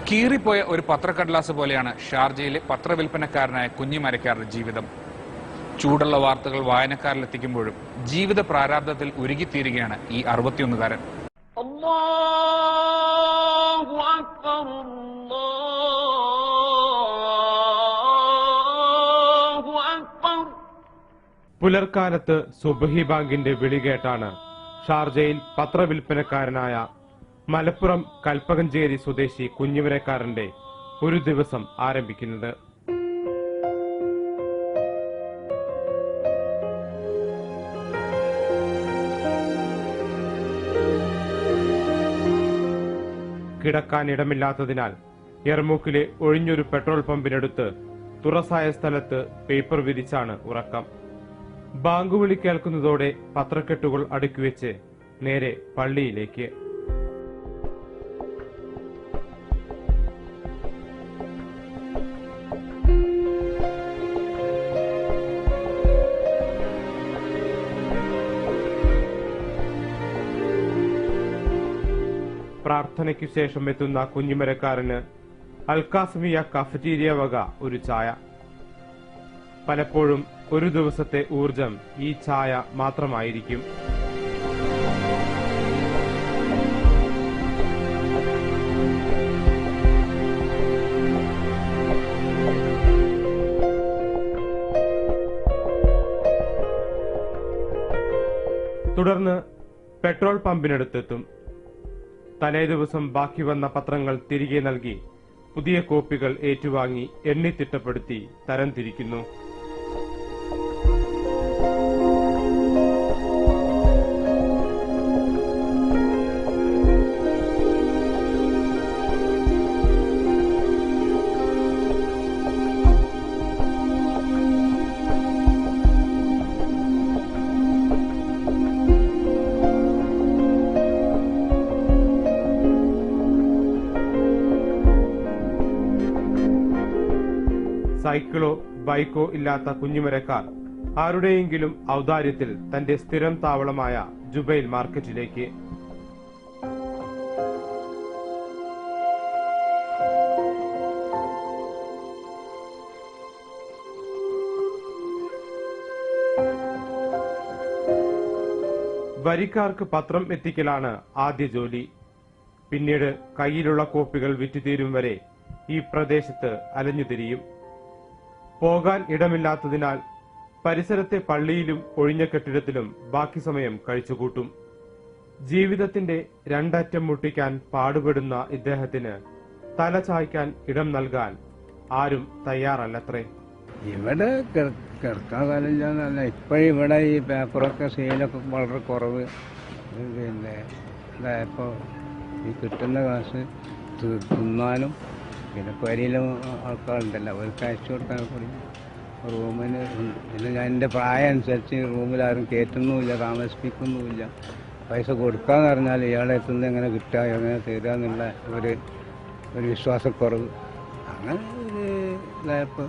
കീറിപ്പോയ ഒരു പത്രക്കടലാസ് പോലെയാണ് ഷാർജയിലെ പത്രവിൽപ്പനക്കാരനായ കുഞ്ഞിമരക്കാരുടെ ജീവിതം. ചൂടുള്ള വാർത്തകൾ വായനക്കാരിലെത്തിക്കുമ്പോഴും ജീവിത പ്രാരാബ്ധത്തിൽ ഉരുകിത്തീരുകയാണ് ഈ 61കാരൻ. പുലർക്കാലത്ത് സുബ്ഹി ബാങ്കിന്റെ വിളി കേട്ടാണ് ഷാർജയിൽ പത്രവിൽപ്പനക്കാരനായ മലപ്പുറം കൽപ്പകഞ്ചേരി സ്വദേശി കുഞ്ഞിമരക്കാരന്റെ ഒരു ദിവസം ആരംഭിക്കുന്നത്. കിടക്കാൻ ഇടമില്ലാത്തതിനാൽ യർമൂക്കിലെ ഒഴിഞ്ഞൊരു പെട്രോൾ പമ്പിനടുത്ത് തുറസായ സ്ഥലത്ത് പേപ്പർ വിരിച്ചാണ് ഉറക്കം. ബാങ്കുവിളി കേൾക്കുന്നതോടെ പത്രക്കെട്ടുകൾ അടുക്കിവെച്ച് നേരെ പള്ളിയിലേക്ക്. പ്രാർത്ഥനയ്ക്കു ശേഷം എത്തുന്ന കുഞ്ഞിമരക്കാരന് അൽക്കാസ്മിയ കഫറ്റീരിയ വക ഒരു ചായ. പലപ്പോഴും ഒരു ദിവസത്തെ ഊർജം ഈ ചായ മാത്രമായിരിക്കും. തുടർന്ന് പെട്രോൾ പമ്പിനടുത്തെത്തും. തലേ ദിവസം ബാക്കി വന്ന പത്രങ്ങൾ തിരികെ നൽകി പുതിയ കോപ്പികൾ ഏറ്റുവാങ്ങി എണ്ണിത്തിട്ടപ്പെടുത്തി തരം തിരിക്കുന്നു. സൈക്കിളോ ബൈക്കോ ഇല്ലാത്ത കുഞ്ഞിമരക്കാർ ആരുടെയെങ്കിലും ഔദാര്യത്തിൽ തന്റെ സ്ഥിരം താവളമായ ജുബൈൽ മാർക്കറ്റിലേക്ക്. വരിക്കാർക്ക് പത്രം എത്തിക്കലാണ് ആദ്യ ജോലി. പിന്നീട് കയ്യിലുള്ള കോപ്പികൾ വിറ്റുതീരും വരെ ഈ പ്രദേശത്ത് അലഞ്ഞുതിരിയും. പോകാൻ ഇടമില്ലാത്തതിനാൽ പരിസരത്തെ പള്ളിയിലും ഒഴിഞ്ഞ കെട്ടിടത്തിലും ബാക്കി സമയം കഴിച്ചുകൂട്ടും. ജീവിതത്തിന്റെ രണ്ടറ്റം മുട്ടിക്കാൻ പാടുപെടുന്ന ഇദ്ദേഹത്തിന് തല ചായ്ക്കാൻ ഇടം നൽകാൻ ആരും തയ്യാറല്ലത്രേ. ഇവിടെ കിടക്കാൻ കാലമില്ല. ഇപ്പോഴിവിടെ ഈ പേപ്പറൊക്കെ സെയിലൊക്കെ വളരെ കുറവ്. പിന്നെ ഇപ്പോൾ ഈ കിട്ടുന്ന കാശ് തിന്നാനും പിന്നെ പരിയിലും ആൾക്കാരുണ്ടല്ലോ അവർക്ക് അയച്ചു കൊടുക്കാൻ കൂടി റൂമിന്. പിന്നെ ഞാൻ എൻ്റെ പ്രായം അനുസരിച്ച് റൂമിലാരും കയറ്റുന്നുമില്ല, താമസിപ്പിക്കുന്നുമില്ല. പൈസ കൊടുക്കാന്ന് പറഞ്ഞാൽ ഇയാളെ എത്തുന്നത് എങ്ങനെ കിട്ടുക, എങ്ങനെ തരിക എന്നുള്ള ഒരു വിശ്വാസക്കുറവ്. അങ്ങനെ ഒരു ഇതായപ്പോൾ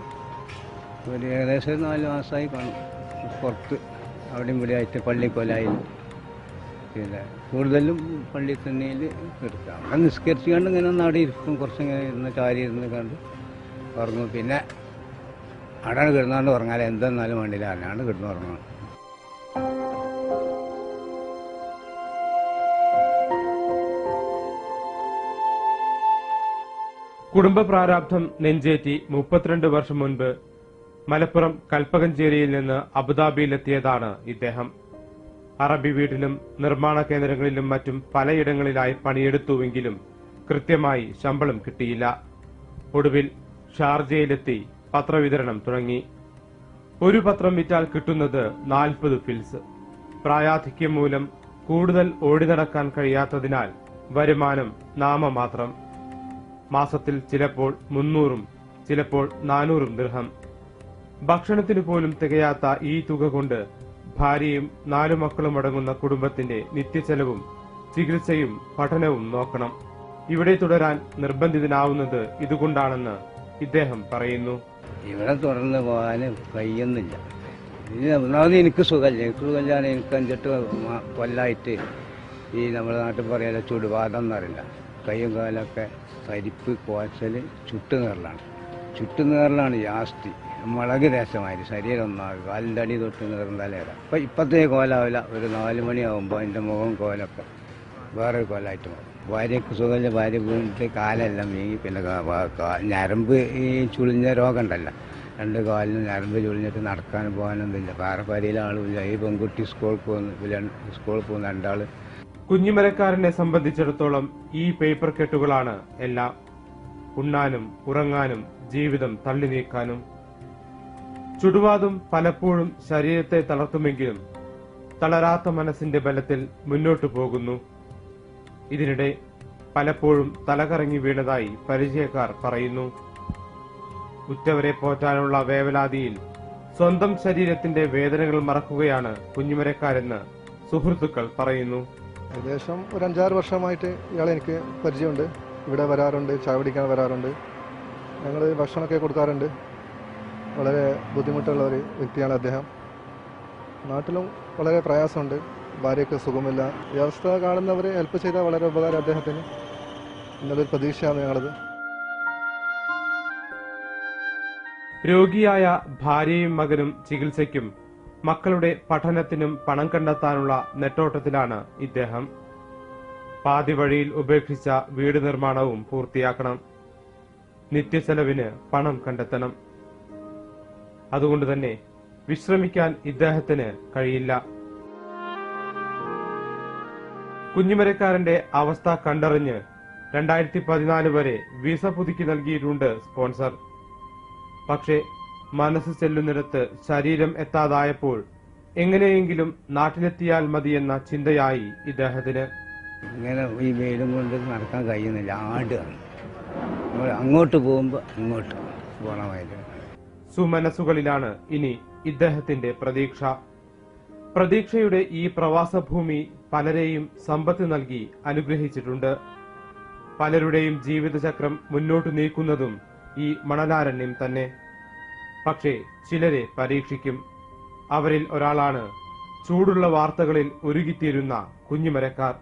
ഒരു ഏകദേശം 4 മാസമായി കാണും. പുറത്ത് അവിടെയും ഇവിടെ ആയിട്ട് പള്ളിക്കൊലായി. പിന്നെ കൂടുതലും പള്ളി തന്നെയിൽ എടുക്കാം. അങ്ങനെ നിസ്കരിച്ച് കണ്ട് ഇങ്ങനെ ഒന്ന് അവിടെ ഇരിക്കും. കുറച്ചിങ്ങനെ ഇരുന്ന് ചാരി ഇരുന്ന് കണ്ട് ഉറങ്ങും. പിന്നെ അവിടെ കിടന്നാണ്ട് ഉറങ്ങാൻ എന്തെന്നാലും വേണ്ടില്ല, അല്ലാണ്ട് കിടന്ന് ഉറങ്ങണം. കുടുംബ പ്രാരാബ്ധം നെഞ്ചേറ്റി 32 വർഷം മുൻപ് മലപ്പുറം കൽപ്പകഞ്ചേരിയിൽ നിന്ന് അബുദാബിയിലെത്തിയതാണ് ഇദ്ദേഹം. അറബി വീട്ടിലും നിർമ്മാണ കേന്ദ്രങ്ങളിലും മറ്റും പലയിടങ്ങളിലായി പണിയെടുത്തുവെങ്കിലും കൃത്യമായി ശമ്പളം കിട്ടിയില്ല. ഒടുവിൽ ഷാർജയിലെത്തി പത്രവിതരണം തുടങ്ങി. ഒരു പത്രം വിറ്റാൽ കിട്ടുന്നത് 40 ഫിൽസ്. പ്രായാധിക്യം മൂലം കൂടുതൽ ഓടി നടക്കാൻ കഴിയാത്തതിനാൽ വരുമാനം നാമമാത്രം. മാസത്തിൽ ചിലപ്പോൾ 300-ഉം ചിലപ്പോൾ 400 ദിർഹം. ഭക്ഷണത്തിനു പോലും തികയാത്ത ഈ തുക കൊണ്ട് ഭാര്യയും 4 മക്കളും അടങ്ങുന്ന കുടുംബത്തിന്റെ നിത്യച്ചെലവും ചികിത്സയും പഠനവും നോക്കണം. ഇവിടെ തുടരാൻ നിർബന്ധിതനാവുന്നത് ഇതുകൊണ്ടാണെന്ന് ഇദ്ദേഹം പറയുന്നു. ഇവിടെ തുടർന്ന് പോകാൻ കഴിയുന്നില്ല. ഒന്നാമത് എനിക്ക് സുഖമില്ല. എനിക്ക് 5-8 കൊല്ലമായിട്ട് ഈ നമ്മുടെ നാട്ടിൽ പറയാതെ ചുടുവാദം എന്നറിയില്ല. കയ്യും കാലൊക്കെ പരിപ്പ് കോച്ചൽ ചുട്ടുനീറലാണ് ജാസ്തി. മുളക് ദേശമാതിരി ശരീരം ഒന്നാകും, കാലിൻ്റെ അടി തൊട്ട് നീറുന്നാലേരാ. അപ്പം ഇപ്പോഴത്തെ കോലാവില്ല, ഒരു 4 മണിയാകുമ്പോൾ എൻ്റെ മുഖം കോലൊക്കെ വേറെ കോലായിട്ട് മാറും. ഭാര്യയ്ക്ക് സുഖമില്ല, ഭാര്യ വീണിട്ട് കാലെല്ലാം വീങ്ങി, പിന്നെ ഞരമ്പ് ഈ ചുളിഞ്ഞ രോഗം ഉണ്ടല്ലോ, 2 കാലിനും ഞരമ്പ് ചുളിഞ്ഞിട്ട് നടക്കാനും പോകാനൊന്നുമില്ല. പാറപ്പാരിയിലെ ആളുമില്ല. ഈ പെൺകുട്ടി സ്കൂളിൽ പോകുന്ന 2 ആൾ. കുഞ്ഞിമരക്കാരനെ സംബന്ധിച്ചിടത്തോളം ഈ പേപ്പർ കെട്ടുകളാണ് എല്ലാം. ഉണ്ണാനും ഉറങ്ങാനും ജീവിതം തള്ളി നീക്കാനും. ചുടുവാതും പലപ്പോഴും ശരീരത്തെ തളർത്തുമെങ്കിലും തളരാത്ത മനസ്സിന്റെ ബലത്തിൽ മുന്നോട്ടു പോകുന്നു. ഇതിനിടെ പലപ്പോഴും തലകറങ്ങി വീണതായി പരിചയക്കാർ പറയുന്നു. ഉറ്റവരെ പോറ്റാനുള്ള വേവലാതിയിൽ സ്വന്തം ശരീരത്തിന്റെ വേദനകൾ മറക്കുകയാണ് കുഞ്ഞിമരക്കാരെന്ന് സുഹൃത്തുക്കൾ പറയുന്നു. ഏകദേശം ഒരു 5-6 വർഷമായിട്ട് ഇയാളെ എനിക്ക് പരിചയമുണ്ട്. ഇവിടെ വരാറുണ്ട്, ചായ പിടിക്കാൻ വരാറുണ്ട്, ഞങ്ങൾ ഭക്ഷണമൊക്കെ കൊടുക്കാറുണ്ട്. വളരെ ബുദ്ധിമുട്ടുള്ള ഒരു വ്യക്തിയാണ് അദ്ദേഹം. നാട്ടിലും വളരെ പ്രയാസമുണ്ട്, ഭാര്യയ്ക്ക് സുഖമില്ല. ഈ അവസ്ഥ കാണുന്നവരെ ഹെൽപ്പ് ചെയ്താൽ വളരെ ഉപകാരം അദ്ദേഹത്തിന് എന്നുള്ളൊരു പ്രതീക്ഷയാണ് ഞങ്ങളത്. രോഗിയായ ഭാര്യയും മകനും ചികിത്സയ്ക്കും മക്കളുടെ പഠനത്തിനും പണം കണ്ടെത്താനുള്ള നെട്ടോട്ടത്തിലാണ് ഇദ്ദേഹം. പാതി വഴിയിൽ ഉപേക്ഷിച്ച വീട് നിർമ്മാണവും പൂർത്തിയാക്കണം. നിത്യച്ചെലവിന് പണം കണ്ടെത്തണം. അതുകൊണ്ട് തന്നെ വിശ്രമിക്കാൻ ഇദ്ദേഹത്തിന് കഴിയില്ല. കുഞ്ഞിമരക്കാരന്റെ അവസ്ഥ കണ്ടറിഞ്ഞ് 2014 വരെ വിസ പുതുക്കി നൽകിയിട്ടുണ്ട് സ്പോൺസർ. പക്ഷേ മനസ്സ് ചെല്ലുന്നിടത്ത് ശരീരം എത്താതായപ്പോൾ എങ്ങനെയെങ്കിലും നാട്ടിലെത്തിയാൽ മതിയെന്ന ചിന്തയായി ഇദ്ദേഹത്തിന്. ഇങ്ങനെ ഈ വെയിലും കൊണ്ട് നടക്കാൻ കഴിയുന്നില്ല, ആടുകയാണ്. അങ്ങോട്ട് പോകുമ്പോൾ ഇങ്ങോട്ട് പോണമായിരുന്നു. സുമനസ്സുകളിലാണ് ഇനി ഇദ്ദേഹത്തിന്റെ പ്രതീക്ഷ. പ്രതീക്ഷയുടെ ഈ പ്രവാസഭൂമി പലരെയും സമ്പത്ത് നൽകി അനുഗ്രഹിച്ചിട്ടുണ്ട്. പലരുടെയും ജീവിതചക്രം മുന്നോട്ടു നീക്കുന്നതും ഈ മണലാരണ്യം തന്നെ. പക്ഷേ ചിലരെ പരീക്ഷിക്കും. അവരിൽ ഒരാളാണ് ചൂടുള്ള വാർത്തകളിൽ ഉരുകിത്തീരുന്ന കുഞ്ഞിമരക്കാർ.